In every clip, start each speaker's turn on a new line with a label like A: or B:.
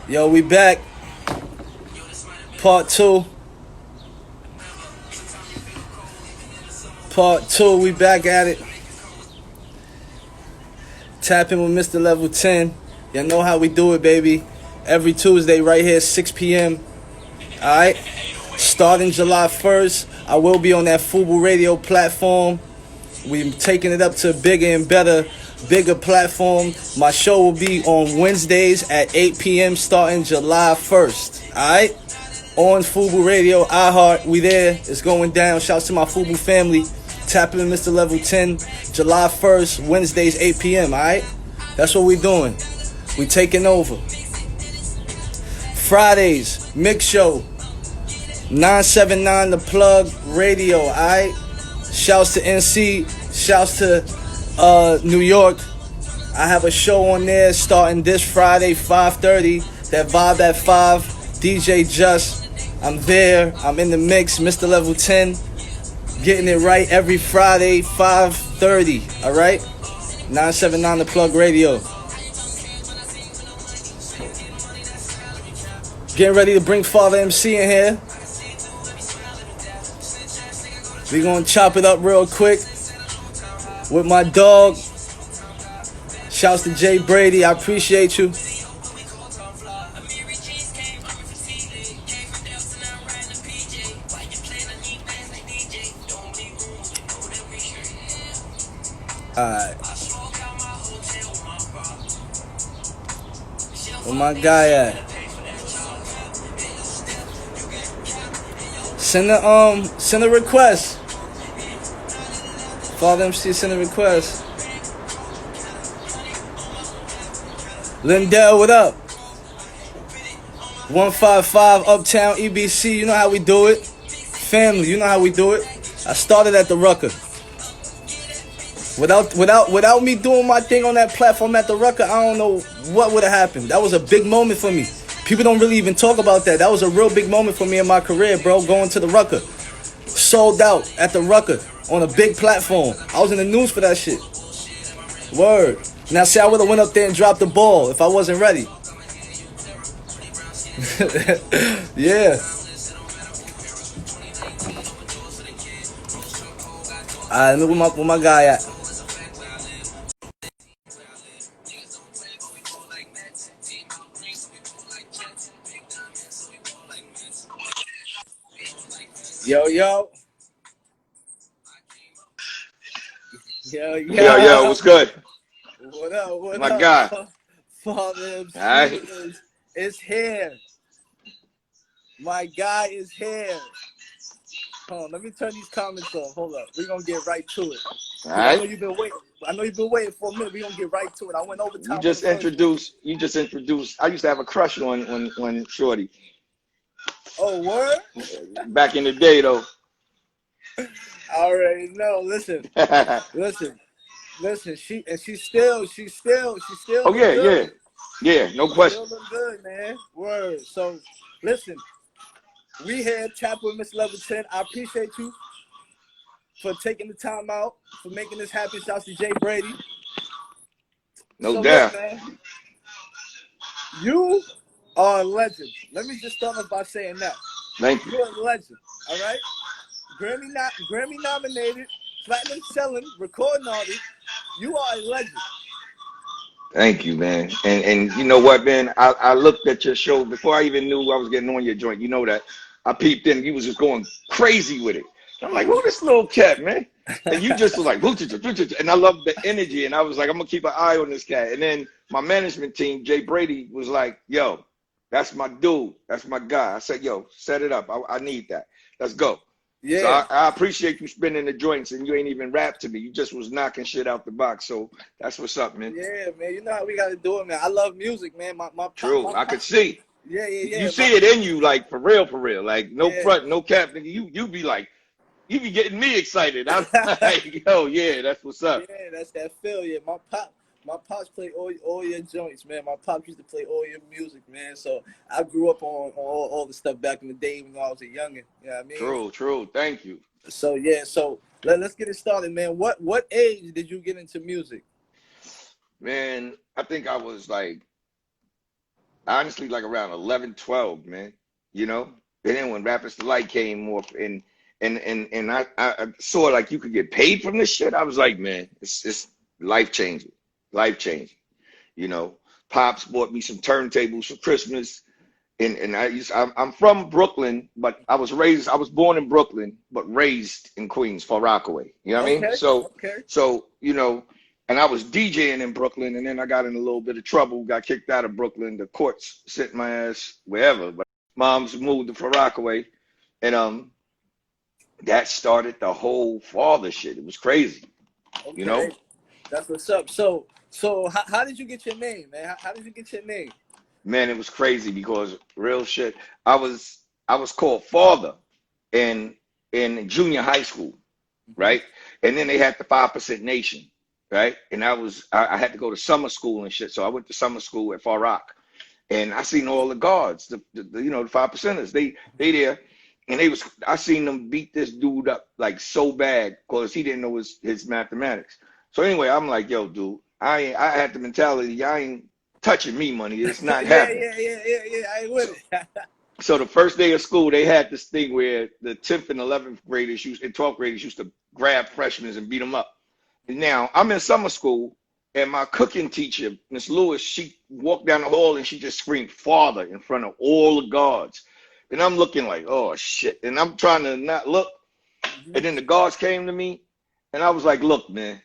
A: Yo, we back. Part two. Part two, we back at it. Tapping with Mr. Level 10. Y'all know how we do it, baby. Every Tuesday right here, 6 p.m. Alright? Starting July 1st, I will be on that Fubu Radio platform. We're taking it up to bigger and better, bigger platform. My show will be on Wednesdays at 8 p.m. starting July 1st. Alright? On Fubu Radio, iHeart, we there. It's going down. Shouts to my Fubu family. Tapping in Mr. Level 10, July 1st, Wednesdays, 8 p.m., alright? That's what we doing. We taking over. Fridays, mix show. 979 The Plug Radio, alright? Shouts to NC. Shouts to New York. I have a show on there starting this Friday, 5:30. That Vibe at 5. DJJUS. I'm there. I'm in the mix. Mr. Level 10. Getting it right every Friday, 5:30. Alright? 979 The Plug Radio. Getting ready to bring Father MC in here. We gonna chop it up real quick with my dog. Shouts to Jay Brady. I appreciate you. Alright. Where my guy at? Send a request. Father MC, send a request. Lindell, what up? 155 Uptown EBC, you know how we do it. Family, you know how we do it. I started at the Rucker. Without me doing my thing on that platform at the Rucker, I don't know what would have happened. That was a big moment for me. People don't really even talk about that. That was a real big moment for me in my career, bro, going to the Rucker. Sold out at the Rucker on a big platform. I was in the news for that shit. Word. Now, see, I would have went up there and dropped the ball if I wasn't ready. Yeah. Alright, look where my guy at. Yo.
B: Yo, what's good?
A: What up?
B: My guy.
A: Father MC is here. My guy is here. Hold on, let me turn these comments off. Hold up. We're going to get right to it.
B: All right.
A: I know you've been waiting for a minute. We're going to get right to it. I went over time.
B: You just introduced. I used to have a crush on Shorty.
A: Oh, word?
B: Back in the day, though.
A: I already know. Listen. She's still.
B: Oh yeah,
A: good.
B: yeah. No question.
A: Still look good, man. Word. So, listen. We here, Tap with Mr. Level 10. I appreciate you for taking the time out, for making this happen. Shouts to Jay Brady.
B: No doubt.
A: Look, man, you are a legend. Let me just start off by saying that.
B: Thank you.
A: You're a legend, all right? Grammy nominated, platinum selling, recording artist. You are a legend.
B: Thank you, man. And you know what, man? I looked at your show before I even knew I was getting on your joint. You know that. I peeped in. You was just going crazy with it. I'm like, who this little cat, man? And you just was like, and I loved the energy. And I was like, I'm going to keep an eye on this cat. And then my management team, Jay Brady, was like, yo, that's my dude. That's my guy. I said, yo, set it up. I need that. Let's go.
A: Yeah.
B: So I appreciate you spinning the joints, and you ain't even rap to me. You just was knocking shit out the box. So that's what's up, man.
A: Yeah, man. You know how we got to do it, man. I love music, man.
B: True. I could see.
A: Yeah.
B: You see it in you, like, for real. Like, no front, no cap, nigga. You be like, you be getting me excited. I'm like, yo, yeah, that's what's up.
A: Yeah, that's that feel. Yeah, my pops play all your joints, man. My pops used to play all your music, man. So I grew up on all the stuff back in the day, even though I was a youngin'. You know what I mean?
B: True. Thank you.
A: So yeah, let's get it started, man. What age did you get into music?
B: Man, I think I was like honestly like around 11, 12, man. You know, and then when Rappers Delight came off, and I saw like you could get paid from this shit. I was like, man, it's life changing, life changing. You know, Pops bought me some turntables for Christmas. And I'm from Brooklyn, but I was born in Brooklyn, but raised in Queens, Far Rockaway. You know what I mean?
A: Okay.
B: So,
A: Okay.
B: you know, and I was DJing in Brooklyn, and then I got in a little bit of trouble, got kicked out of Brooklyn. The courts sent my ass wherever, but mom's moved to Far Rockaway, and that started the whole father shit. It was crazy, you know?
A: Okay. That's what's up. So how did you get your name, man? How did you get your name?
B: Man, it was crazy because real shit. I was called father in junior high school, right? And then they had the 5% Nation, right? And I had to go to summer school and shit. So I went to summer school at Far Rock, and I seen all the guards, the you know, the 5%ers. They there, and I seen them beat this dude up like so bad because he didn't know his mathematics. So anyway, I'm like, yo, dude, I had the mentality, I ain't touching me money. It's not happening.
A: Yeah. I ain't with it.
B: So the first day of school, they had this thing where the 10th and 11th graders and 12th graders used to grab freshmen and beat them up. And now I'm in summer school, and my cooking teacher, Miss Lewis, she walked down the hall and she just screamed "father" in front of all the guards. And I'm looking like, oh shit. And I'm trying to not look. And then the guards came to me, and I was like, look, man.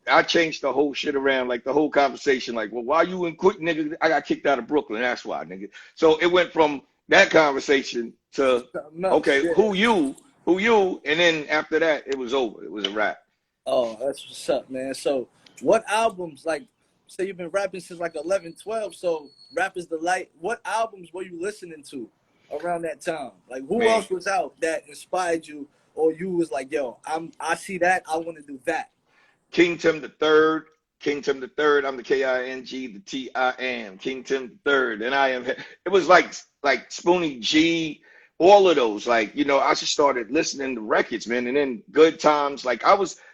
B: I changed the whole shit around, like the whole conversation. Like, well, why you in quick, nigga? I got kicked out of Brooklyn. That's why, nigga. So it went from that conversation to, okay, who you? And then after that, it was over. It was a wrap.
A: Oh, that's what's up, man. So what albums, like, say you've been rapping since like 11, 12, so Rappers Delight, what albums were you listening to around that time? Like, who else was out that inspired you, or you was like, yo, I see that, I want to do that?
B: King Tim the Third. King Tim the Third. I'm the King, the TIM. King Tim the Third. And I am. It was like Spoonie G, all of those. Like, you know, I just started listening to records, man. And then Good Times. Like,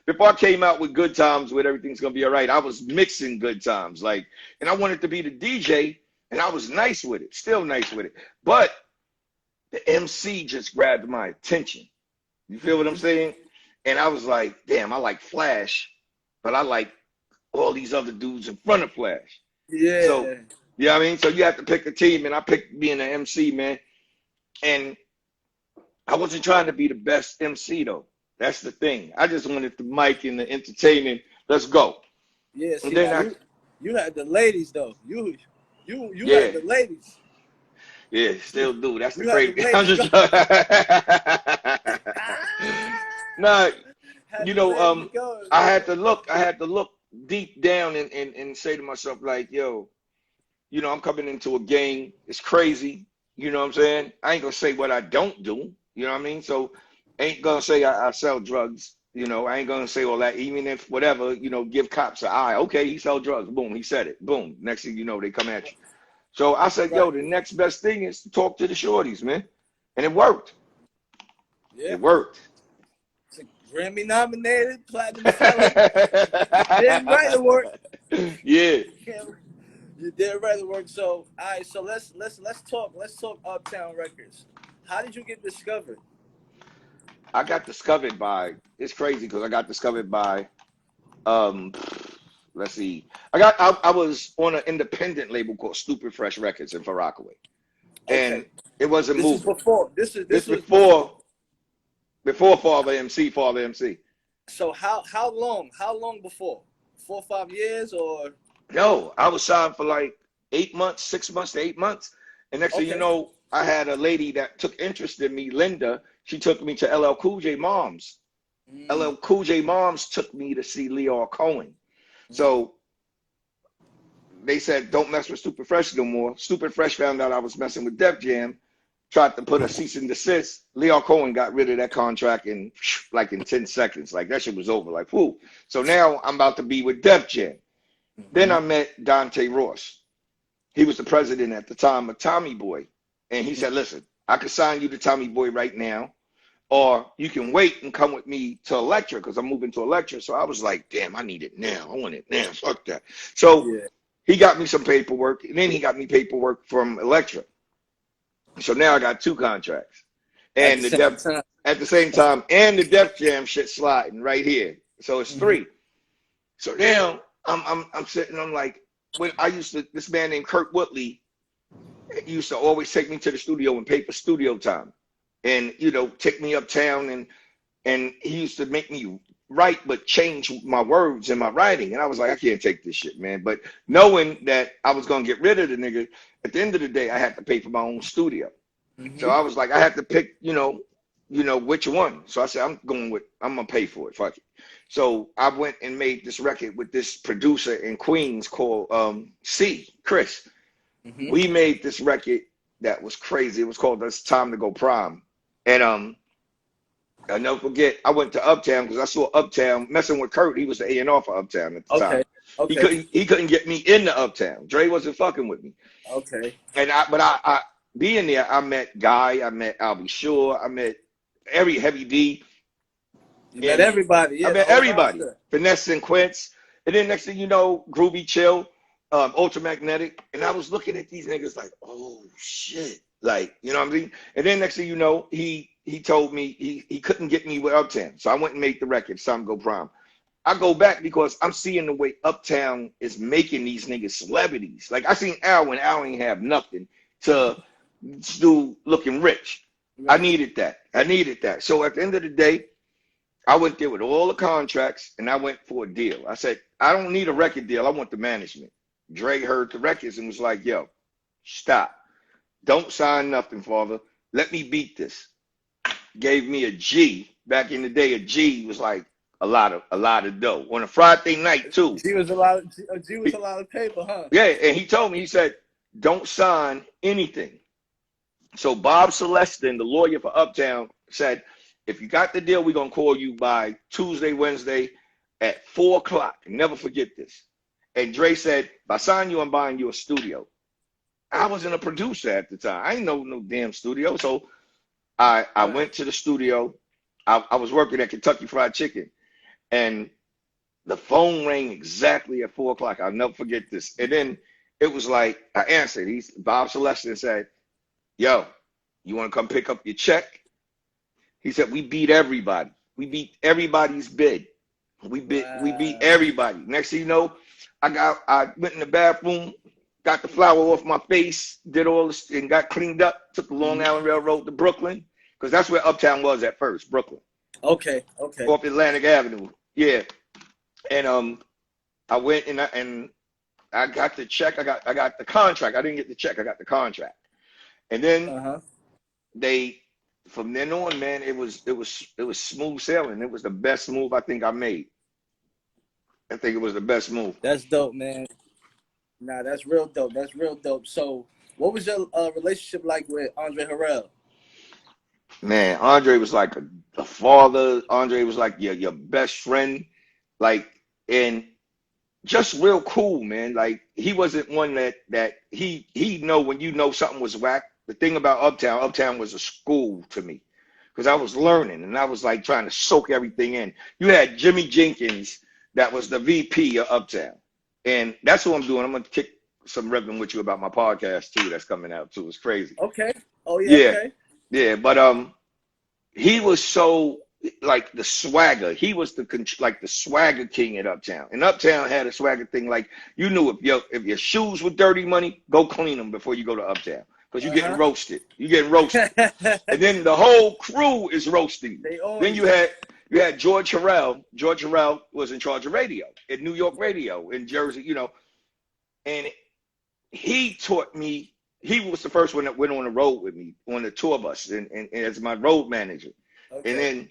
B: before I came out with Good Times, with Everything's Gonna Be All Right, I was mixing Good Times. Like, and I wanted to be the DJ, and I was nice with it, still nice with it. But the MC just grabbed my attention. You feel what I'm saying? And I was like, damn, I like Flash, but I like all these other dudes in front of Flash.
A: Yeah.
B: So, you know what I mean? So you have to pick a team, and I picked being an MC, man. And I wasn't trying to be the best MC, though. That's the thing. I just wanted the mic and the entertainment. Let's go.
A: Yeah, see, you had the ladies, though. You had the ladies.
B: Yeah, still do. That's the
A: You
B: crazy.
A: had
B: I'm
A: the
B: just nah, you know, I had to look deep down and say to myself, like, yo, you know, I'm coming into a game. It's crazy. You know what I'm saying? I ain't gonna say what I don't do. You know what I mean? So ain't gonna say I sell drugs. You know, I ain't gonna say all that, even if whatever, you know, give cops an eye. Okay, he sell drugs. Boom, he said it. Boom. Next thing you know, they come at you. So I said, yo, the next best thing is to talk to the shorties, man. And it worked.
A: Yeah.
B: It worked.
A: It's a Grammy nominated, platinum selling. Damn right it worked.
B: Yeah.
A: You did right it worked. So all right, so let's talk Uptown Records. How did you get discovered?
B: I got discovered by, it's crazy because I got discovered by let's see. I was on an independent label called Stupid Fresh Records in Far Rockaway.
A: Okay.
B: And it wasn't
A: This
B: moving.
A: is before. This was
B: before Father MC.
A: So how long? How long before? 4 or 5 years or?
B: No, I was signed for like 8 months, 6 months to 8 months. And next thing you know, I had a lady that took interest in me, Linda. She took me to LL Cool J Moms. LL Cool J Moms took me to see Lyor Cohen. So they said, don't mess with Stupid Fresh no more. Stupid Fresh found out I was messing with Def Jam, tried to put a cease and desist. Lyor Cohen got rid of that contract in 10 seconds. Like, that shit was over. Like, whoo. So now I'm about to be with Def Jam. Then I met Dante Ross. He was the president at the time of Tommy Boy. And he said, listen, I could sign you to Tommy Boy right now, or you can wait and come with me to Elektra because I'm moving to Elektra. So I was like, damn, I need it now. I want it now. Fuck that. So he got me some paperwork, and then he got me paperwork from Elektra. So now I got 2 contracts.
A: At
B: And
A: the
B: the
A: same
B: Def
A: time.
B: at the same time, and the Def Jam shit sliding right here. So it's 3. So now I'm sitting, I'm like, when I used to, this man named Kurt Woodley used to always take me to the studio and pay for studio time. And, you know, take me uptown, and he used to make me write but change my words in my writing. And I was like, I can't take this shit, man. But knowing that I was gonna get rid of the nigga, at the end of the day, I had to pay for my own studio. So I was like, I have to pick, you know, which one. So I said, I'm gonna pay for it. Fuck it. So I went and made this record with this producer in Queens called Chris. We made this record that was crazy. It was called It's Time to Go Prime. And I'll never forget, I went to Uptown because I saw Uptown messing with Kurt. He was the A&R for Uptown at the time. He couldn't get me into Uptown. Dre wasn't fucking with me. And I being there, I met Guy, I met Albie Shore, I met every Heavy D.
A: You met everybody, yeah.
B: I met everybody. Finesse and Quince. And then next thing you know, Groovy Chill, Ultramagnetic. And I was looking at these niggas like, oh shit. Like, you know what I mean? And then next thing you know, he told me he couldn't get me with Uptown. So I went and made the record, Some Go Prime. I go back because I'm seeing the way Uptown is making these niggas celebrities. Like I seen Al when Al ain't have nothing to do looking rich. I needed that. So at the end of the day, I went there with all the contracts and I went for a deal. I said, I don't need a record deal. I want the management. Dre heard the records and was like, yo, stop. Don't sign nothing, father. Let me beat this. Gave me a G. Back in the day, a G was like a lot of dough. On a Friday night, too.
A: G was a lot of paper, huh?
B: Yeah, and he told me, he said, don't sign anything. So Bob Celestin, the lawyer for Uptown, said, if you got the deal, we're going to call you by Tuesday, Wednesday at 4 o'clock. Never forget this. And Dre said, if I sign you, I'm buying you a studio. I wasn't a producer at the time. I ain't know no damn studio. So I went to the studio. I was working at Kentucky Fried Chicken. And the phone rang exactly at 4 o'clock. I'll never forget this. And then it was like, I answered. Bob Celestin said, yo, you want to come pick up your check? He said, we beat everybody. We beat everybody's bid. We beat everybody. Next thing you know, I went in the bathroom, got the flour off my face, did all this, and got cleaned up, took the Long Island Railroad to Brooklyn, because that's where Uptown was at first, Brooklyn.
A: Okay.
B: Off Atlantic Avenue. Yeah. And I went and I got the check. I got the contract. I didn't get the check. I got the contract. And then from then on, man, it was smooth sailing. It was the best move I think I made. I think it was the best move.
A: That's dope, man. Nah, that's real dope. So what was your relationship like with Andre Harrell?
B: Man, Andre was like a father. Andre was like your best friend. Like, and just real cool, man. Like, he wasn't one that he know when you know something was whack. The thing about Uptown was a school to me because I was learning and I was like trying to soak everything in. You had Jimmy Jenkins that was the VP of Uptown, and that's what I'm doing. I'm gonna kick some ribbon with you about my podcast too. That's coming out too. It's crazy.
A: Okay. Oh yeah. Okay.
B: Yeah. But he was so like the swagger. He was the swagger king at Uptown. And Uptown had a swagger thing. Like, you knew if your shoes were dirty money, go clean them before you go to Uptown. Because you're getting roasted. You're getting roasted. And then the whole crew is roasting. Then you had George Harrell. George Harrell was in charge of radio at New York Radio in Jersey, you know. And he taught me, he was the first one that went on the road with me on the tour bus and as my road manager. Okay. And then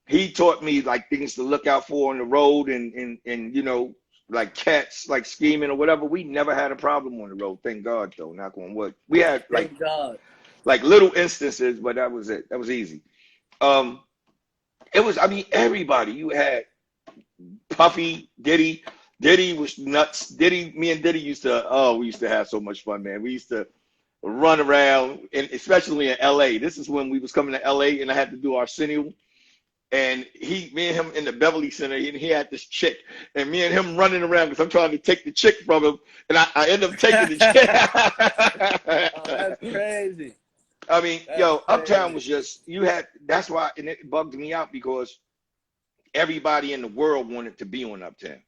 B: he taught me like things to look out for on the road and you know, like cats like scheming or whatever. We never had a problem on the road. Thank God though, knock on wood. We had like little instances, but that was it. That was easy. It was, I mean, everybody. You had Puffy, Diddy. Diddy was nuts. Me and Diddy used to have so much fun, man. We used to run around, and especially in LA. This is when we was coming to LA and I had to do Arsenio. And me and him in the Beverly Center, and he had this chick, and me and him running around because I'm trying to take the chick from him, and I end up taking the chick.
A: Oh, that's crazy.
B: I mean,
A: That's
B: yo, Uptown
A: crazy.
B: was just, that's why, and it bugged me out because everybody in the world wanted to be on Uptown.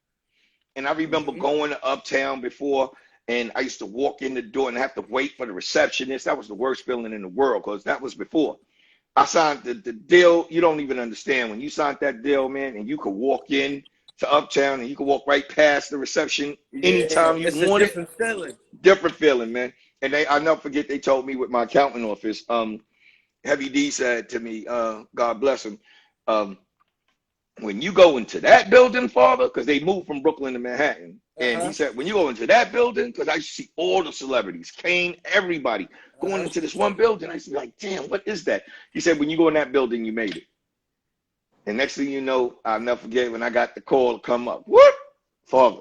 B: And I remember
A: Hmm.
B: going to Uptown before, and I used to walk in the door and have to wait for the receptionist. That was the worst feeling in the world because that was before. I signed the deal. You don't even understand. When you signed that deal, man, and you could walk in to Uptown and you could walk right past the reception
A: Yeah,
B: anytime you
A: it's a
B: wanted.
A: different feeling.
B: Different feeling, man. And I'll never forget, they told me with my accounting office, Heavy D said to me, God bless him, when you go into that building, Father, because they moved from Brooklyn to Manhattan, and he
A: Uh-huh.
B: said, when you go into that building, because I used to see all the celebrities, Kane, everybody, going
A: Uh-huh.
B: into this one building, I used to be like, damn, what is that? He said, when you go in that building, you made it. And next thing you know, I'll never forget when I got the call to come up. Whoop! Father,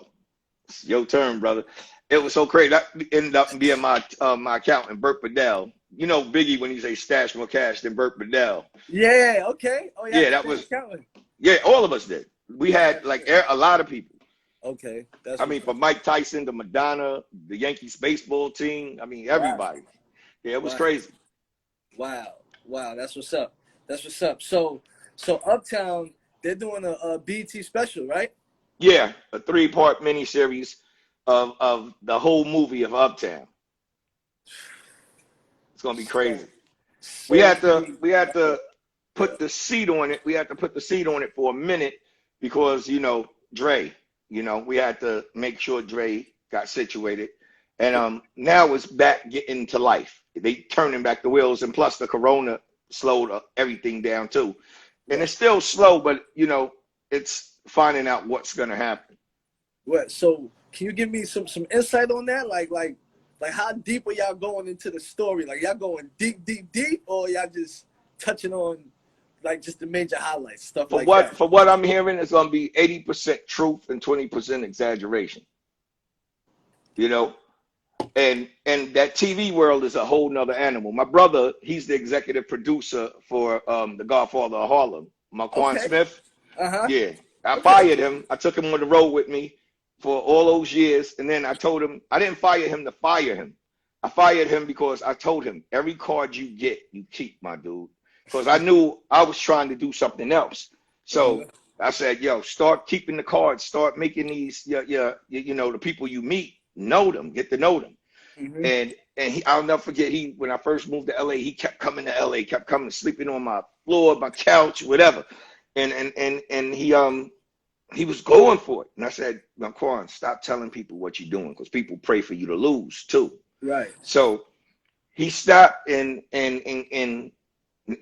B: it's your turn, brother. It was so crazy. That ended up being my accountant, Burt Bedell. You know Biggie when he say stash more cash than Burt Bedell.
A: Yeah, okay. Oh, yeah,
B: Yeah,
A: the
B: that
A: same
B: was,
A: accountant.
B: yeah, all of us did. We
A: Oh,
B: had
A: that's
B: like
A: good.
B: a lot of people.
A: Okay, that's
B: I
A: what's
B: mean,
A: up.
B: from Mike Tyson to Madonna, the Yankees baseball team. I mean,
A: Wow,
B: everybody. Yeah, it was
A: wow,
B: crazy.
A: wow, wow. That's what's up. That's what's up. So Uptown, they're doing a BT special, right?
B: Yeah, a 3-part miniseries of the whole movie of Uptown. It's gonna be
A: So
B: crazy. We
A: so
B: had to
A: many.
B: we had
A: Yeah,
B: to
A: yeah.
B: put the seat on it. We had to put the seat on it for a minute because Dre. We had to make sure Dre got situated, and now it's back getting to life. They turning back the wheels, and plus the Corona slowed everything down too. And
A: Right.
B: it's still slow, but it's finding out what's gonna happen.
A: What? So can you give me some insight on that? Like how deep are y'all going into the story? Like y'all going deep, deep, deep, or y'all just touching on like just the major highlights, stuff
B: For
A: like
B: what
A: that?
B: for what I'm hearing, it's gonna be 80% truth and 20% exaggeration. You know, and that TV world is a whole nother animal. My brother, he's the executive producer for The Godfather of Harlem, Marquand
A: Okay.
B: Smith.
A: Uh-huh.
B: Yeah, I
A: Okay.
B: fired him. I took him on the road with me for all those years, and then I told him I didn't fire him to fire him. I fired him because I told him every card you get, you keep, my dude, because I knew I was trying to do something else.
A: Uh-huh.
B: So I said, yo, start keeping the cards, start making these, the people you meet, know them, get to know them.
A: Mm-hmm.
B: And I'll never forget, when I first moved to LA, he kept coming to LA, kept coming, sleeping on my floor, my couch, whatever. And he was going for it. And I said, Quan, stop telling people what you're doing because people pray for you to lose too.
A: Right.
B: So he stopped and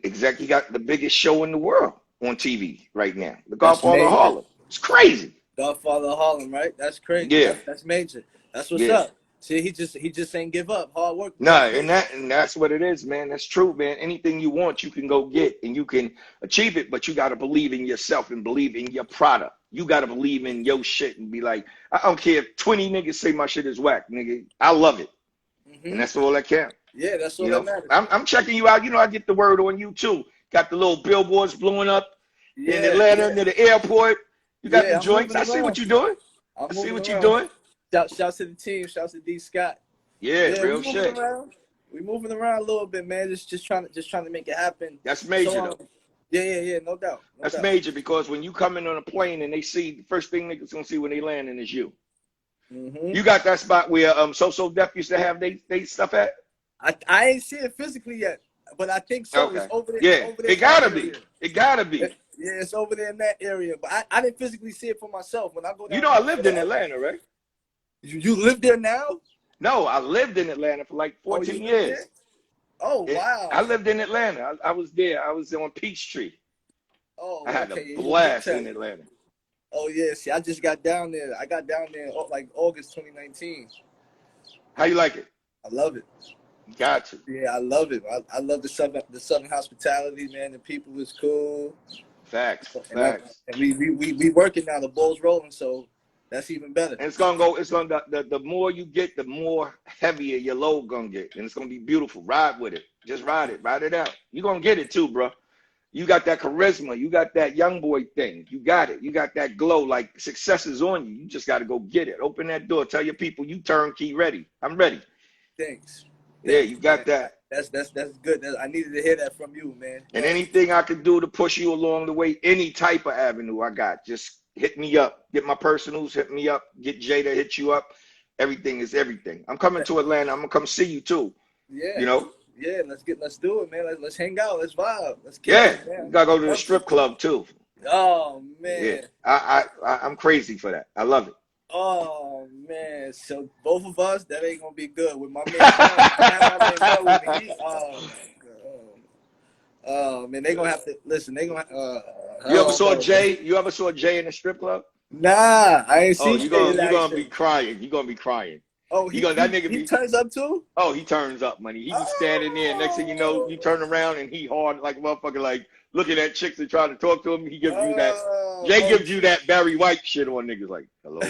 B: exactly got the biggest show in the world on TV right now. The
A: That's
B: Godfather of
A: major.
B: Harlem. It's crazy.
A: Godfather of Harlem, right? That's crazy.
B: Yeah,
A: That's major. That's what's
B: yeah.
A: up. See, he just ain't give up. Hard work
B: No,
A: pays
B: and
A: dividends.
B: that's what it is, man. That's true, man. Anything you want, you can go get and you can achieve it, but you gotta believe in yourself and believe in your product. You gotta believe in your shit and be like, I don't care if 20 niggas say my shit is whack, nigga. I love it. And
A: Mm-hmm.
B: that's all that counts.
A: Yeah, that's all
B: You
A: that
B: know,
A: matters.
B: I'm checking you out. I get the word on you too. Got the little billboards blowing up in
A: Yeah,
B: Atlanta
A: yeah,
B: near the airport. You got the
A: yeah. I'm
B: joints.
A: moving
B: I see what
A: around.
B: you're doing.
A: I'm
B: I see
A: moving
B: what you're
A: around.
B: doing.
A: Shouts to the team. Shouts to D Scott.
B: Yeah,
A: Yeah, we
B: real
A: moving
B: shit.
A: around. We moving around a little bit, man. Just trying to make it happen.
B: That's
A: So
B: major though.
A: yeah. No doubt, no
B: That's
A: doubt.
B: major because when you come in on a plane and they see the first thing niggas gonna see when they landing is you.
A: Mm-hmm.
B: You got that spot where So Def used to have they stuff at?
A: I ain't see it physically yet, but I think so. It's
B: Okay.
A: over there. It's
B: Yeah,
A: over there
B: it
A: in that
B: gotta be.
A: area.
B: It gotta be.
A: Yeah, it's over there in that area. But I didn't physically see it for myself. When I go
B: You
A: down
B: know
A: there
B: I
A: for
B: lived in
A: that,
B: Atlanta, right?
A: you live there now?
B: No, I lived in Atlanta for like
A: Oh, you
B: 14
A: live there?
B: years.
A: Oh,
B: I
A: wow.
B: lived in Atlanta. I was there. I was on Peachtree. I
A: Oh,
B: had a
A: okay. You a big
B: blast in
A: time.
B: Atlanta.
A: Oh, yeah. See, I just got down there. I got down there like August 2019.
B: How you like it?
A: I love it.
B: Got to.
A: Yeah, I love it. I love the southern hospitality, man. The people was cool,
B: Facts.
A: and
B: Facts.
A: we working now. The ball's rolling, so that's even better.
B: And the more you get, the more heavier your load gonna get. And it's gonna be beautiful. Ride with it. Just ride it. Ride it out. You're gonna get it too, bro. You got that charisma. You got that young boy thing. You got it. You got that glow. Like success is on you. You just got to go get it. Open that door. Tell your people you turnkey ready. I'm ready.
A: Thanks.
B: Yeah,
A: Thanks,
B: you got
A: man.
B: that.
A: That's good. I needed to hear that from you, man.
B: And anything I can do to push you along the way, any type of avenue I got, just hit me up. Get my personals, hit me up. Get Jay to hit you up. Everything is everything. I'm coming to Atlanta. I'm gonna come see you too.
A: Yeah.
B: You know?
A: Yeah, let's do it, man. Let's hang out. Let's vibe. Let's kick
B: Yeah.
A: it, man.
B: You gotta go to the strip club too.
A: Oh man.
B: Yeah. I'm crazy for that. I love it.
A: Oh man. So both of us, that ain't gonna be good. With my man, oh man, they gonna have to listen. They gonna.
B: You ever saw Jay? You ever saw Jay in the strip club?
A: Nah, I ain't
B: Oh,
A: seen.
B: you gonna be crying. You gonna be crying.
A: Oh,
B: that nigga
A: he turns up too.
B: Oh, he turns up, money. He be standing there. Next thing you know, you turn around and he hard like a motherfucker, like looking at chicks and trying to talk to him. He gives you that. Jay gives you that Barry White shit on niggas, like hello.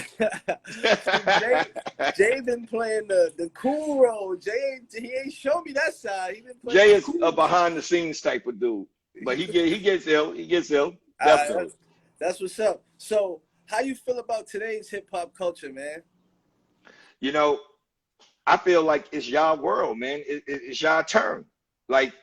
A: Jay been playing the cool role. He ain't show me that side. He been playing
B: Jay is a behind the scenes type of dude, but he gets ill. He gets ill. Definitely.
A: That's what's up. So, how you feel about today's hip hop culture, man?
B: You know, I feel like it's y'all world, man. It's y'all turn. Like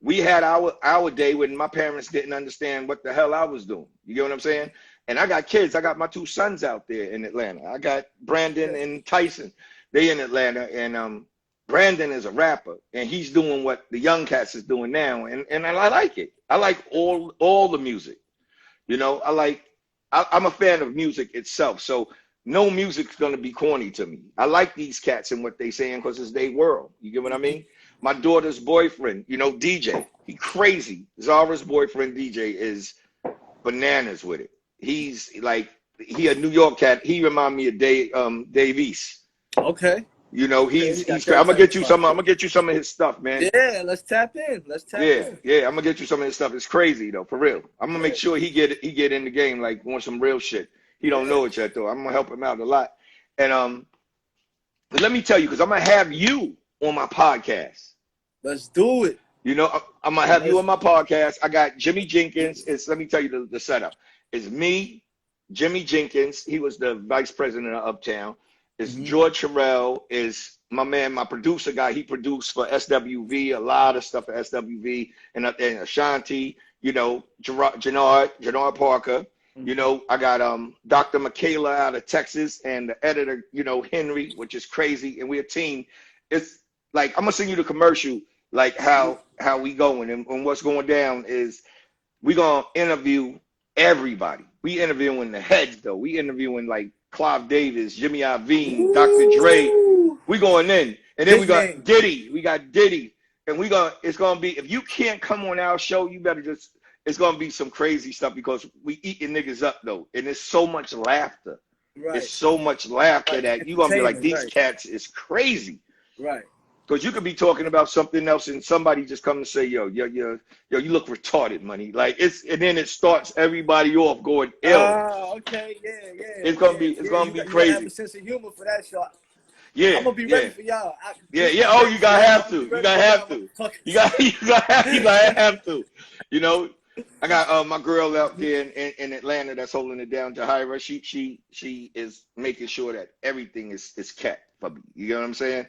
B: we had our day when my parents didn't understand what the hell I was doing. You get what I'm saying? And I got kids. I got my 2 sons out there in Atlanta. I got Brandon and Tyson. They in Atlanta, and Brandon is a rapper, and he's doing what the young cats is doing now, and I like it. I like all the music. You know, I'm a fan of music itself, so no music's gonna be corny to me. I like these cats and what they saying because it's their world. You get what I mean? My daughter's boyfriend, you know, DJ, he crazy. Zara's boyfriend, DJ, is bananas with it. He's like, he a New York cat. He remind me of Dave East.
A: Okay.
B: You know, he's I'm gonna get you some. I'm gonna get you some of his stuff, man.
A: Yeah, let's tap in.
B: Yeah. I'm gonna get you some of his stuff. It's crazy though, for real. I'm gonna make sure he get in the game, like want some real shit. He don't know it yet though. I'm gonna help him out a lot. And let me tell you, because I'm gonna have you on my podcast.
A: Let's do it.
B: You know, I'm gonna have you on my podcast. I got Jimmy Jenkins. Let me tell you the setup. It's me, Jimmy Jenkins. He was the vice president of Uptown. It's George Terrell, is my man, my producer guy. He produced for SWV, a lot of stuff for SWV, and Ashanti, you know, Jannard Parker. You know, I got Dr. Michaela out of Texas, and the editor, you know, Henry, which is crazy, and we're a team. It's like, I'm gonna send you the commercial, like how we going, and what's going down is we gonna interview everybody. We interviewing the heads though. We interviewing like Clive Davis, Jimmy Iovine, Dr. Dre. We going in, and then we got Diddy. We got Diddy, and it's gonna be, if you can't come on our show, you better just. It's gonna be some crazy stuff because we eating niggas up though, and there's so much laughter. Right. There's so much laughter that you gonna be like, these cats is crazy.
A: Right.
B: Because you could be talking about something else, and somebody just come and say, yo, you look retarded, money. Like and then it starts everybody off going ill.
A: Oh, okay, yeah.
B: It's gonna be crazy.
A: You have a sense of humor for that shot.
B: Yeah,
A: I'm gonna be ready for y'all.
B: Yeah. Oh, you gotta have to. You gotta have to. You gotta have to. You know. I got my girl out there in Atlanta that's holding it down, Jahira. She is making sure that everything is kept for me. You know what I'm saying?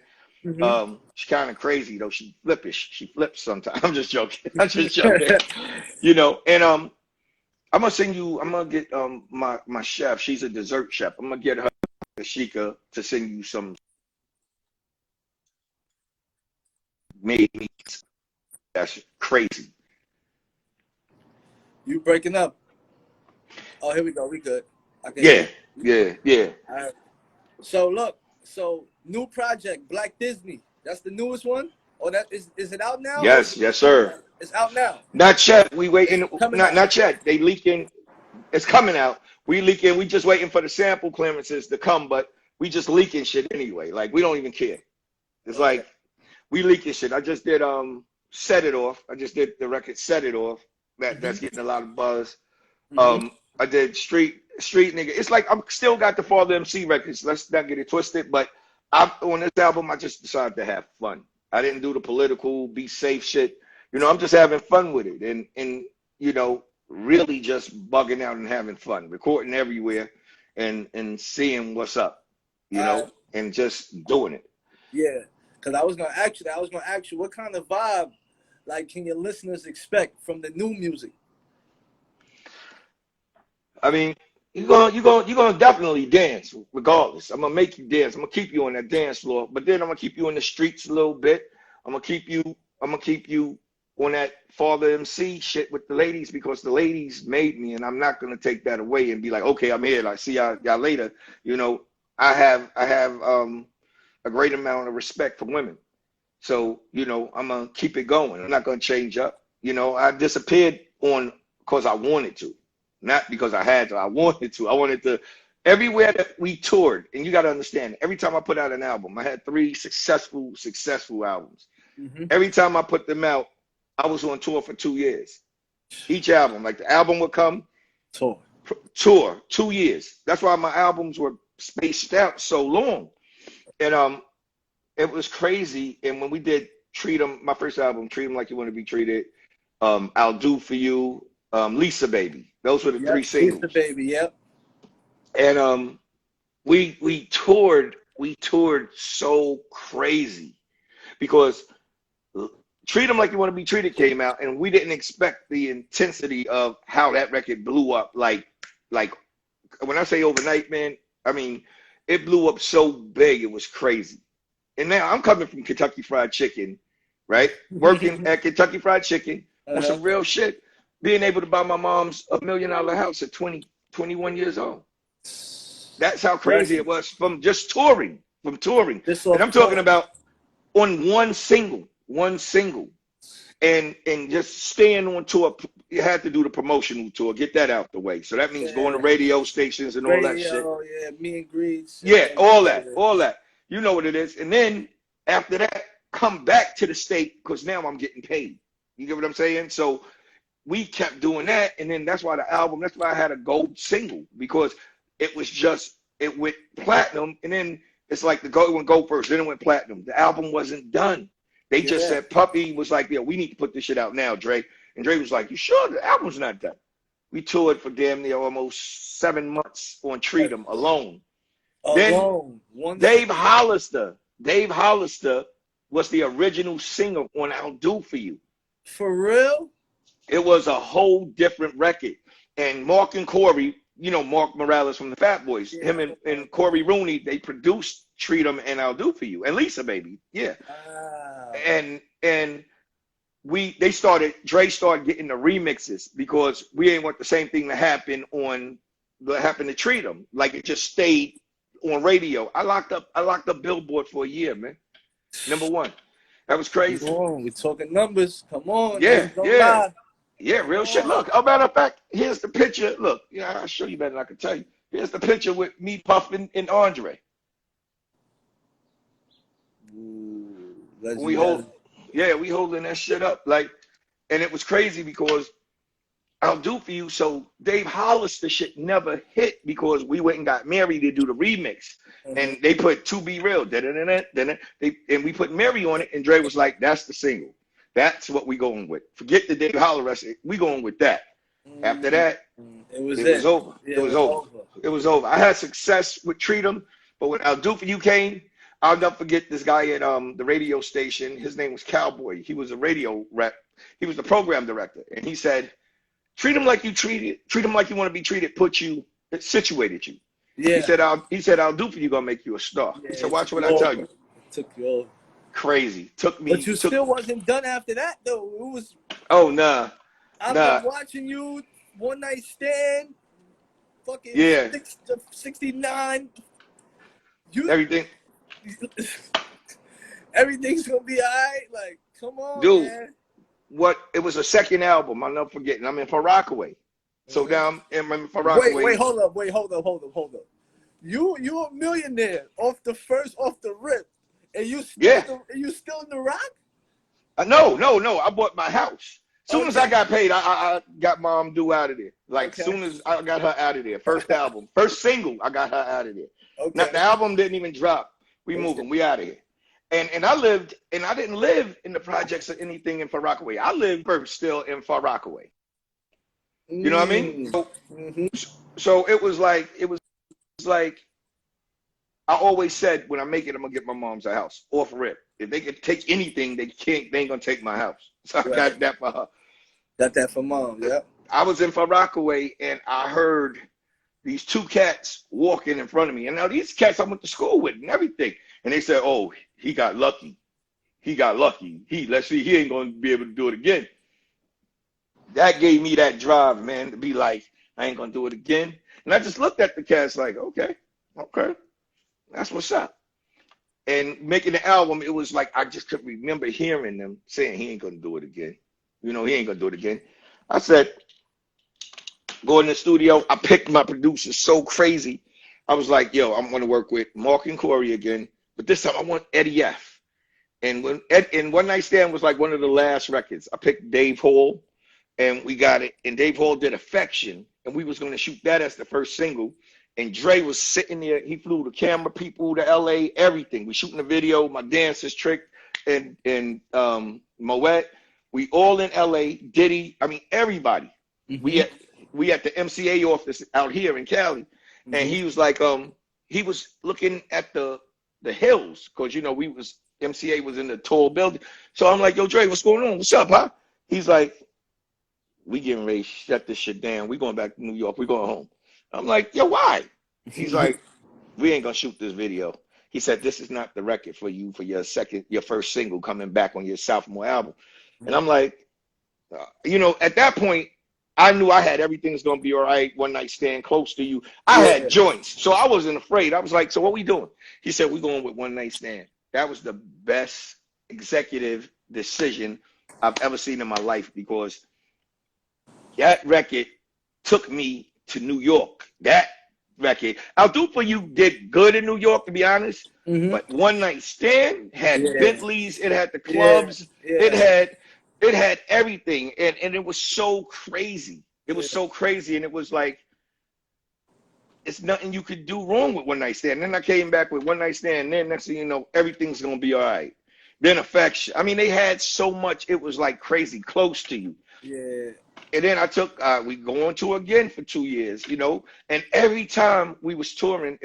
B: She's kind of crazy though. She flippish. She flips sometimes. I'm just joking. You know, and I'm gonna get my chef. She's a dessert chef. I'm gonna get her, Ashika, to send you some made meats. That's crazy.
A: You breaking up? Oh, here we go. We good.
B: Okay. Yeah.
A: All right. So look, new project, Black Disney. That's the newest one. Or that is it out now?
B: Yes, sir.
A: It's out now.
B: Not yet. We waiting. Not yet. They leaking. It's coming out. We leaking. We just waiting for the sample clearances to come, but we just leaking shit anyway. Like we don't even care. It's like we leaking shit. I just did Set It Off. I just did the record Set It Off. That's getting a lot of buzz. I did Street Nigga. It's like I'm still got the Father MC records. Let's not get it twisted. But on this album, I just decided to have fun. I didn't do the political, be safe shit. You know, I'm just having fun with it. And you know, really just bugging out and having fun, recording everywhere and seeing what's up, you know, and just doing it.
A: Yeah, because I was gonna ask you that. I was gonna ask you what kind of vibe, like, can your listeners expect from the new music?
B: I mean, you're gonna definitely dance regardless. I'm gonna make you dance. I'm gonna keep you on that dance floor, but then I'm gonna keep you in the streets a little bit. I'm gonna keep you on that Father MC shit with the ladies because the ladies made me, and I'm not gonna take that away and be like, okay, I'm here. Like, see y'all later. You know, I have a great amount of respect for women. So, you know, I'm gonna keep it going. I'm not gonna change up. You know, I disappeared on because I wanted to, not because I had to. I wanted to. I wanted to. Everywhere that we toured, and you got to understand, every time I put out an album, I had 3 successful albums.
A: Mm-hmm.
B: Every time I put them out, I was on tour for 2 years. Each album, like the album would come,
A: Tour.
B: 2 years. That's why my albums were spaced out so long. And it was crazy. And when we did Treat 'Em, my first album, Treat 'Em Like You Want to Be Treated, I'll Do For You, Lisa Baby. Those were the 3 singles.
A: Lisa Baby, yep.
B: And we toured so crazy because Treat 'Em Like You Want to Be Treated came out, and we didn't expect the intensity of how that record blew up. Like when I say overnight, man, I mean it blew up so big it was crazy. And now I'm coming from Kentucky Fried Chicken, right? Working at Kentucky Fried Chicken on some real shit, being able to buy my mom's $1 million house at 21 years old. That's how crazy it was from just touring, And I'm talking about on one single, and just staying on tour. You had to do the promotional tour, get that out the way. So that means going to radio stations and all that shit.
A: Yeah, meet and greets.
B: Yeah, all that. You know what it is. And then after that, come back to the state because now I'm getting paid. You get what I'm saying? So we kept doing that, and then that's why I had a gold single because it went platinum, and then it's like it went gold first, then it went platinum. The album wasn't done. They just said, Puppy was like, yeah, we need to put this shit out now, Dre. And Dre was like, you sure the album's not done? We toured for damn near almost 7 months on Treat 'Em alone. Then Dave Hollister was the original singer on I'll Do For You.
A: For real?
B: It was a whole different record. And Mark and Corey, you know, Mark Morales from the Fat Boys, him and Corey Rooney, they produced Treat 'Em and I'll Do For You. And Lisa Baby, yeah. And Dre started getting the remixes because we didn't want the same thing to happen to Treat 'Em. Like it just stayed on radio. I locked up Billboard for a year, man. #1. That was crazy.
A: Come on, we're talking numbers. Come on.
B: Yeah, real shit. Look, as a matter of fact, here's the picture. Look, I'll show you better than I can tell you. Here's the picture with me, Puffin, and Andre. We holding that shit up. Like, and it was crazy because I'll Do For You. So Dave Hollister shit never hit because we went and got Mary to do the remix. And they put To Be Real, and we put Mary on it, and Dre was like, that's the single. That's what we going with. Forget the Dave Hollister. We going with that. After that, it was over.
A: Yeah,
B: it was over. I had success with Treat 'Em, but when I'll Do For You came, I'll never forget this guy at the radio station. His name was Cowboy. He was a radio rep. He was the program director, and he said, treat 'em like you want to be treated, it situated you. Yeah. He said, I'll Do For You gonna make you a star. He said, watch what I tell you.
A: Took you over.
B: Crazy.
A: But you still wasn't done after that though. It was.
B: Oh nah.
A: I've been watching you. One Night Stand. Fucking 69.
B: Everything.
A: Everything's gonna be alright. Like, come on,
B: dude.
A: Man.
B: It was a second album. I'll never forget. I'm in Far Rockaway. So now I'm in Far Rockaway.
A: Wait, hold up. You a millionaire off the rip. And you still in the Rock?
B: No. I bought my house. As soon as I got paid, I got Mom Due out of there. Like, as soon as I got her out of there. First album. First single, I got her out of there. Okay. Now, the album didn't even drop. We moving. We out of here. And I didn't live in the projects or anything in Far Rockaway. I lived first still in Far Rockaway. You know what I mean?
A: Mm. Mm-hmm.
B: So it was like I always said when I make it, I'm gonna get my mom's a house off rip. If they could take anything, they ain't gonna take my house. So I
A: Right.
B: got that for her.
A: Got that for mom. Yep.
B: I was in Far Rockaway and I heard these two cats walking in front of me. And now these cats I went to school with and everything. And they said, "Oh, he got lucky. He got lucky. Let's see, he ain't gonna be able to do it again." That gave me that drive, man, to be like, I ain't gonna do it again. And I just looked at the cats like, okay, that's what's up. And making the album, it was like I just could remember hearing them saying he ain't gonna do it again. You know, he ain't gonna do it again. I said, go in the studio. I picked my producers so crazy. I was like, yo, I'm gonna work with Mark and Corey again, but this time I want Eddie F. And and One Night Stand was like one of the last records. I picked Dave Hall, and we got it. And Dave Hall did Affection, and we was gonna shoot that as the first single. And Dre was sitting there. He flew the camera people to LA, everything. We shooting the video, my dancers, Trick and Moet. We all in LA. Diddy, I mean everybody.
A: Mm-hmm.
B: We at the MCA office out here in Cali,
A: Mm-hmm.
B: and he was like, he was looking at the hills because we was MCA was in the tall building. So I'm like, yo, Dre, what's going on? What's up, huh? He's like, we getting ready to shut this shit down. We going back to New York. We going home. I'm like, yo, why? He's like, we ain't gonna shoot this video. He said, this is not the record for you for your first single coming back on your sophomore album. And I'm like, at that point, I knew I had Everything's Gonna Be All Right, One Night Stand, Close to You. I had joints, so I wasn't afraid. I was like, so what we doing? He said, we're going with One Night Stand. That was the best executive decision I've ever seen in my life because that record took me to New York. That record, I'll Do For You did good in New York, to be honest.
A: Mm-hmm.
B: But One Night Stand had Bentleys, it had the clubs,
A: Yeah.
B: it had everything, and it was so crazy. It was so crazy, and it was like it's nothing you could do wrong with One Night Stand. And then I came back with One Night Stand, and then next thing you know, Everything's Gonna Be All Right. Then Affection. I mean, they had so much. It was like crazy, Close to You.
A: Yeah.
B: And then I took, we go on tour again for 2 years, and every time we was touring,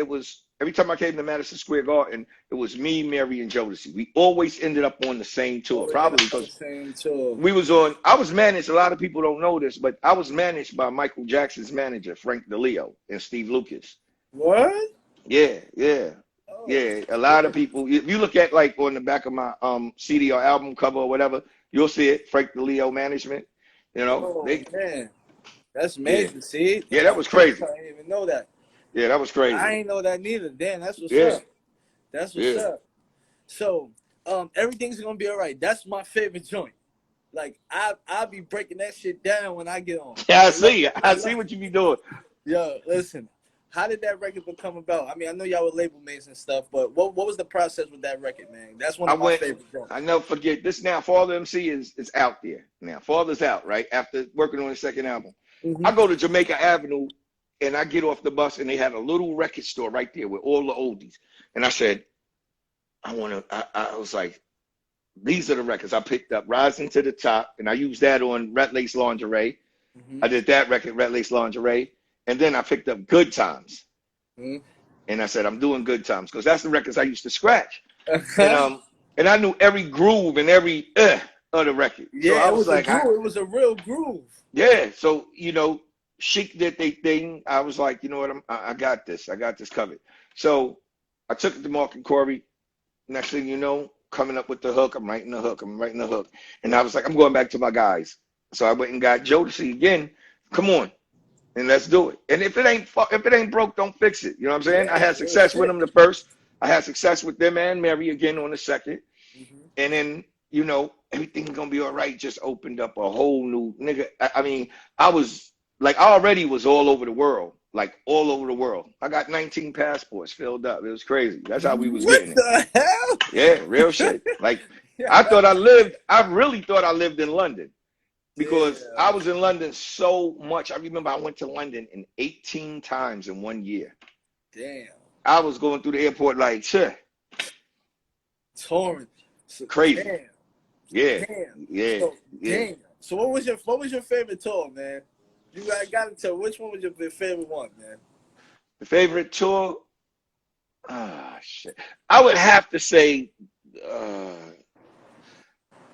B: every time I came to Madison Square Garden, it was me, Mary, and Jodeci. We always ended up on the same tour, probably because I was managed, a lot of people don't know this, but I was managed by Michael Jackson's manager, Frank DeLeo, and Steve Lucas.
A: What?
B: Yeah.
A: Oh,
B: Yeah, a lot of people, if you look at like on the back of my CD or album cover or whatever, you'll see it, Frank DeLeo management.
A: Man, that's major.
B: Yeah.
A: See,
B: Yeah, that was crazy.
A: I didn't even know that.
B: Yeah, that was crazy.
A: I ain't know that neither. Damn, that's what's up. That's what's up. So, Everything's Gonna Be All Right. That's my favorite joint. Like I'll be breaking that shit down when I get on.
B: Yeah, I see what you be doing.
A: Yo, listen. How did that record become about? I mean, I know y'all were label mates and stuff, but what was the process with that record, man? That's one of my favorite joints.
B: I never forget this. Now, Father MC is out there now. Father's out right after working on his second album. Mm-hmm. I go to Jamaica Avenue and I get off the bus and they had a little record store right there with all the oldies. And I said, I was like, these are the records I picked up. Rising to the Top, and I used that on Red Lace Lingerie. Mm-hmm. I did that record, Red Lace Lingerie. And then I picked up Good Times. Mm-hmm. And I said, I'm doing Good Times because that's the records I used to scratch. And I knew every groove and every of the record.
A: Yeah,
B: so I was like,
A: it was a real groove.
B: Yeah. So, Chic did they thing. I was like, you know what? I got this. I got this covered. So I took it to Mark and Corey. Next thing you know, coming up with the hook. I'm writing the hook. And I was like, I'm going back to my guys. So I went and got Jodeci again. Come on. And let's do it. And if it ain't broke, don't fix it. You know what I'm saying? Yeah, I had success with them the first. I had success with them and Mary again on the second. Mm-hmm. And then, Everything's Gonna Be All Right just opened up a whole new nigga. I mean, I was like, I already was all over the world. Like all over the world. I got 19 passports filled up. It was crazy. That's how we was getting it.
A: What the hell?
B: Yeah, real shit. Like I really thought I lived in London. Because I was in London so much. I remember I went to London 18 times in 1 year.
A: Damn.
B: I was going through the airport like,
A: touring.
B: Crazy.
A: Damn.
B: Yeah.
A: Damn.
B: Yeah.
A: So, damn. So what was your favorite tour, man? I got to tell. Which one was your favorite one, man?
B: The favorite tour? Ah, shit. I would have to say, uh,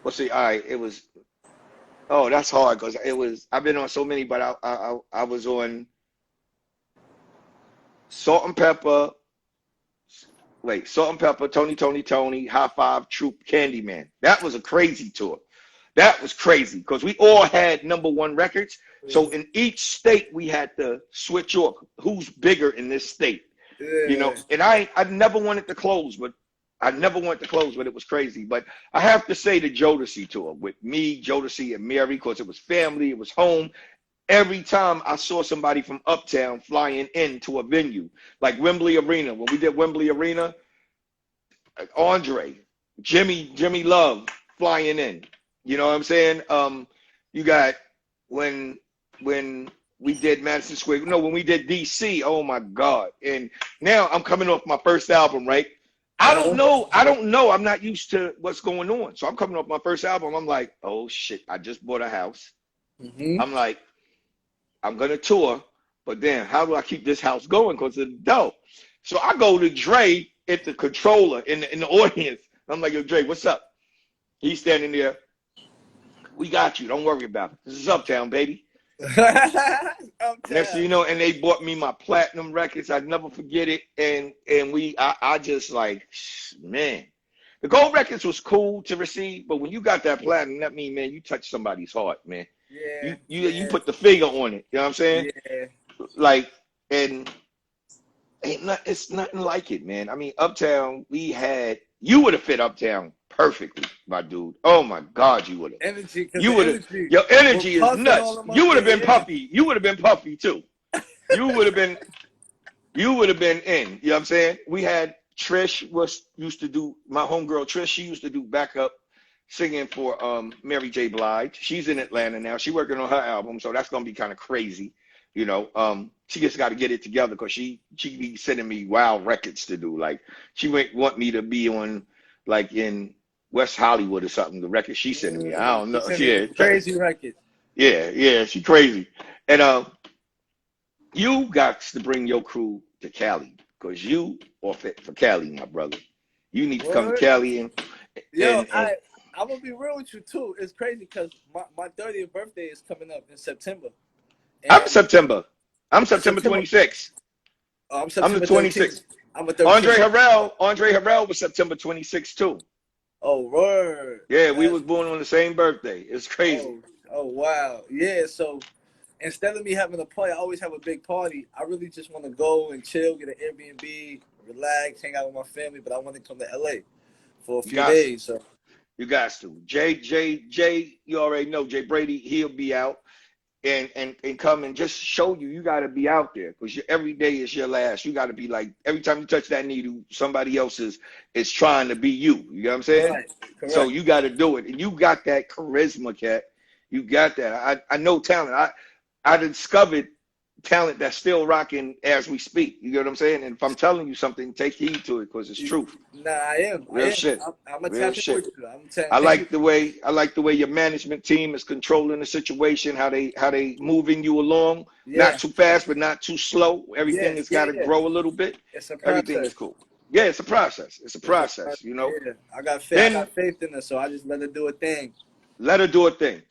B: let's see. All right, it was. Oh, that's hard because it was. I've been on so many, but I was on Salt and Pepper. Wait, Salt and Pepper, Tony, High Five, Troop, Candyman. That was a crazy tour. That was crazy because we all had #1 records. So in each state we had to switch off who's bigger in this state. You know,
A: Yeah.
B: and I never wanted to close, but it was crazy. But I have to say the Jodeci tour with me, Jodeci, and Mary, because it was family, it was home. Every time I saw somebody from Uptown flying into a venue, like Wembley Arena, when we did Wembley Arena, Andre, Jimmy Love flying in. You know what I'm saying? You got when we did Madison Square. No, when we did DC. Oh my God! And now I'm coming off my first album, right? I don't know. I'm not used to what's going on. So I'm coming off my first album. I'm like, oh shit! I just bought a house.
A: Mm-hmm.
B: I'm like, I'm gonna tour, but then how do I keep this house going? Because it's dope. So I go to Dre at the controller in the audience. I'm like, yo, Dre, what's up? He's standing there. We got you. Don't worry about it. This is Uptown, baby.
A: Uptown.
B: Next thing you know, and they bought me my platinum records. I'd never forget it. And I just like, man, the gold records was cool to receive, but when you got that platinum, that mean, man, you touched somebody's heart, man.
A: Yeah.
B: You put the finger on it. You know what I'm saying?
A: Yeah.
B: Like, and it's nothing like it, man. I mean, Uptown, you would have fit Uptown perfectly, my dude. Oh my God, you would have.
A: Energy.
B: Your energy is nuts. You would have been puffy. You would have been puffy too. You would have been in. You know what I'm saying? We had Trish used to do, my homegirl Trish, she used to do backup singing for Mary J. Blige. She's in Atlanta now. She's working on her album, so that's gonna be kind of crazy. You know, she just got to get it together because she be sending me wild records to do. Like she might want me to be on like in West Hollywood or something. The record she's sending me, I don't know. Yeah,
A: Crazy record.
B: Yeah, she crazy. And you got to bring your crew to Cali because you are fit for Cali, my brother. You need to come to Cali and
A: I'm gonna be real with you too. It's crazy because my 30th birthday is coming up in September.
B: I'm September 26th.
A: Oh, I'm September
B: the 26th.
A: I'm a 13th.
B: Andre Harrell was September 26th too.
A: Oh, word.
B: Yeah, we was born on the same birthday. It's crazy.
A: Oh, wow. Yeah, so instead of me having a party, I always have a big party. I really just want to go and chill, get an Airbnb, relax, hang out with my family, but I want to come to LA for a few days. So
B: you got to. Jay, you already know Jay Brady, he'll be out. And come and just show you got to be out there because every day is your last. You got to be like, every time you touch that needle, somebody else is trying to be you. You know what I'm saying?
A: Correct.
B: So you got to do it. And you got that charisma, cat. You got that. I know talent. I discovered talent that's still rocking as we speak. You know what I'm saying? And if I'm telling you something, take heed to it because it's truth.
A: Nah, I am.
B: Real shit.
A: I'm a real shit.
B: I like the way your management team is controlling the situation, how they moving you along. Yeah. Not too fast, but not too slow. Everything has got to grow a little bit.
A: It's a process.
B: Everything is cool. Yeah, it's a process. It's a process, you know.
A: Yeah. I got faith in her, so I just let her do a thing.
B: Let her do a thing.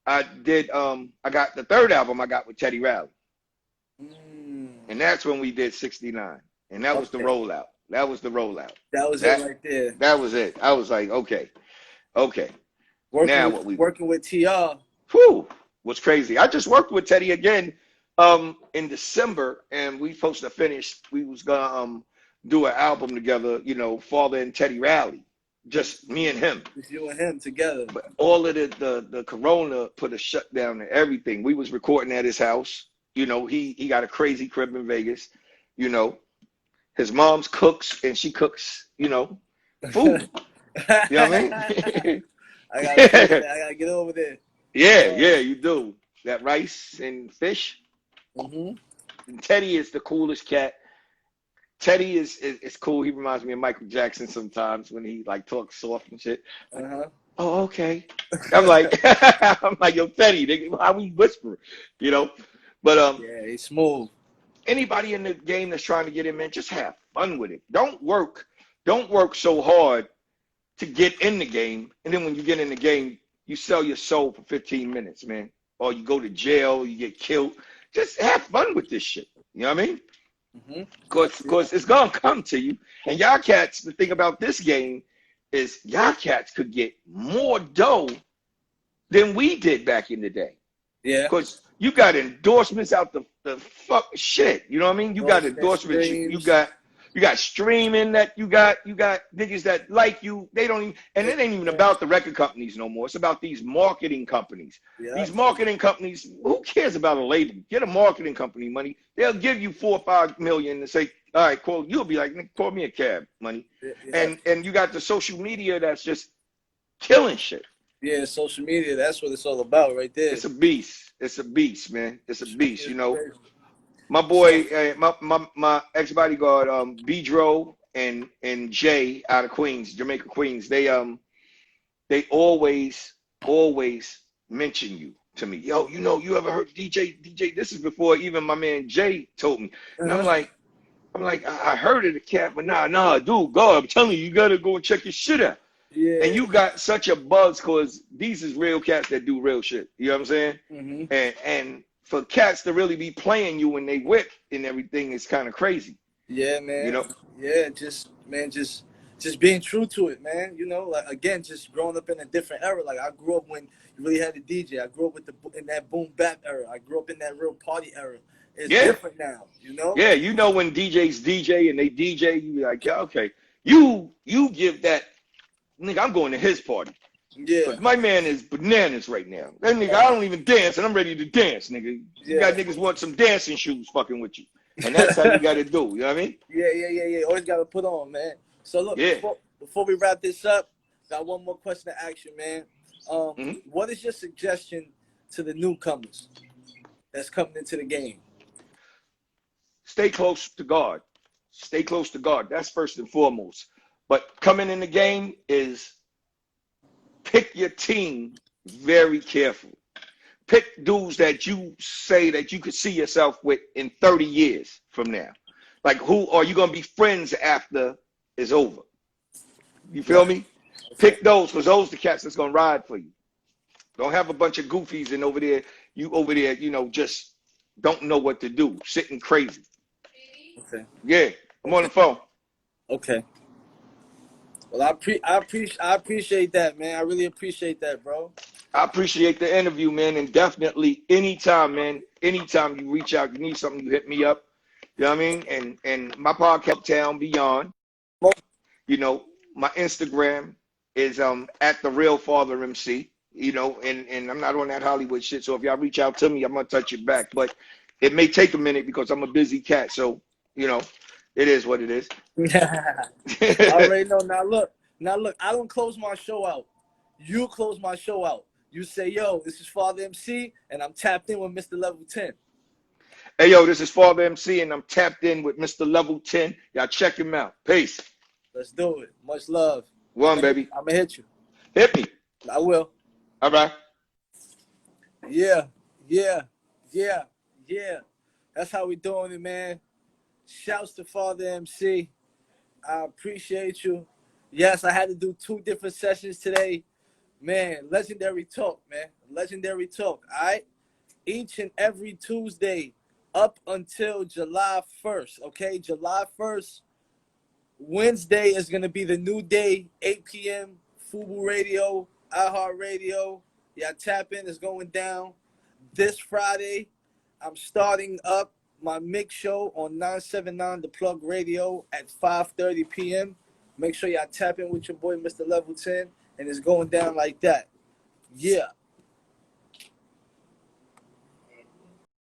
B: I did I got the third album I got with Teddy Riley. And that's when we did 69. And that was the rollout. That was it right there. That was it. I was like, okay.
A: Working with TR.
B: Whew, was crazy. I just worked with Teddy again in December, and we supposed to finish. We was gonna do an album together, you know, Father and Teddy Riley. Just me and him.
A: Just you and him together.
B: But all of the corona put a shutdown to everything. We was recording at his house. You know, he got a crazy crib in Vegas. You know, his mom's cooks and she cooks, you know, food. You know what I mean?
A: I gotta get over there.
B: Yeah, you do. That rice and fish.
A: Mm-hmm.
B: And Teddy is the coolest cat. Teddy is cool. He reminds me of Michael Jackson sometimes when he like talks soft and shit. Oh, okay. I'm like, I'm like, yo, Fetty, nigga, how we whisper, you know? But
A: Yeah, he's smooth.
B: anybody in the game that's trying to get in, man, just have fun with it. Don't work so hard to get in the game, and then when you get in the game, you sell your soul for 15 minutes, man. Or you go to jail, you get killed. Just have fun with this shit. You know what I mean?
A: Mm-hmm.
B: Cause it's gonna come to you. And y'all cats, the thing about this game is y'all cats could get more dough than we did back in the day.
A: Yeah.
B: Cause you got endorsements out the fuck shit. You know what I mean? You got
A: Endorsements,
B: endorsements.
A: streams.
B: You got streaming that you got niggas that like you. They don't even, and it ain't even
A: Yeah.
B: about the record companies no more. It's about these marketing companies.
A: Yeah.
B: These marketing companies, who cares about a label? Get a marketing company money. They'll give you 4 or 5 million and say, all right, call. You'll be like, call me a cab money.
A: Yeah.
B: And you got the social media that's just killing shit.
A: Yeah, social media, that's what it's all about right there.
B: It's a beast. It's a beast, man. It's a beast. You know,
A: Crazy.
B: my boy, my ex bodyguard, Bedro and Jay out of Queens, Jamaica, Queens. They always mention you to me. Yo, you know, you ever heard DJ? This is before even my man Jay told me, and I'm like, I heard of the cat, but nah, dude, God, I'm telling you, you gotta go and check your shit out.
A: Yeah.
B: And you got such a buzz because these is real cats that do real shit. You know what I'm saying?
A: Mm-hmm.
B: And for cats to really be playing you when they whip and everything is kind of crazy.
A: Yeah, man.
B: You know?
A: Yeah, just being true to it, man. You know, like again, just growing up in a different era. Like I grew up when you really had a DJ. I grew up in that boom bap era. I grew up in that real party era. It's different now, you know?
B: Yeah, you know when DJs DJ and they DJ, you be like, yeah, okay. You give that nigga, I'm going to his party.
A: Yeah.
B: But my man is bananas right now. That nigga, I don't even dance, and I'm ready to dance, nigga. You got niggas want some dancing shoes fucking with you. And that's how you got to do. You know what I mean?
A: Yeah. Always got to put on, man. So, look, before we wrap this up, got one more question to ask you, man. What is your suggestion to the newcomers that's coming into the game?
B: Stay close to God. Stay close to God. That's first and foremost. But coming in the game is pick your team very carefully. Pick dudes that you say that you could see yourself with in 30 years from now. Like, who are you going to be friends after it's over? You feel me? Pick those, because those the cats that's going to ride for you. Don't have a bunch of goofies and over there, you know, just don't know what to do, sitting crazy.
A: Okay.
B: Yeah, I'm on the phone.
A: Okay. Well, I appreciate that, man. I really appreciate that, bro.
B: I appreciate the interview, man, and definitely anytime, man. Anytime you reach out, you need something, you hit me up. You know what I mean? And my podcast, Uptown Beyond. You know, my Instagram is at the Real Father MC. You know, and I'm not on that Hollywood shit. So if y'all reach out to me, I'm gonna touch it back. But it may take a minute because I'm a busy cat. So you know, it is what it is.
A: I already know. Now look. I don't close my show out. You close my show out. You say, yo, this is Father MC, and I'm tapped in with Mr. Level 10.
B: Hey, yo, this is Father MC, and I'm tapped in with Mr. Level 10. Y'all check him out. Peace.
A: Let's do it. Much love.
B: One, baby.
A: I'm going to hit you.
B: Hit me.
A: I will.
B: All right.
A: Yeah. That's how we doing it, man. Shouts to Father MC. I appreciate you. Yes, I had to do 2 different sessions today. Man, legendary talk, man. Legendary talk, all right? Each and every Tuesday up until July 1st, okay? July 1st, Wednesday is going to be the new day, 8 p.m., Fubu Radio, iHeartRadio. Yeah, tap in. It's going down. This Friday, I'm starting up my mix show on 979 The Plug Radio at 5:30 p.m. Make sure y'all tap in with your boy, Mr. Level 10, and it's going down like that. Yeah.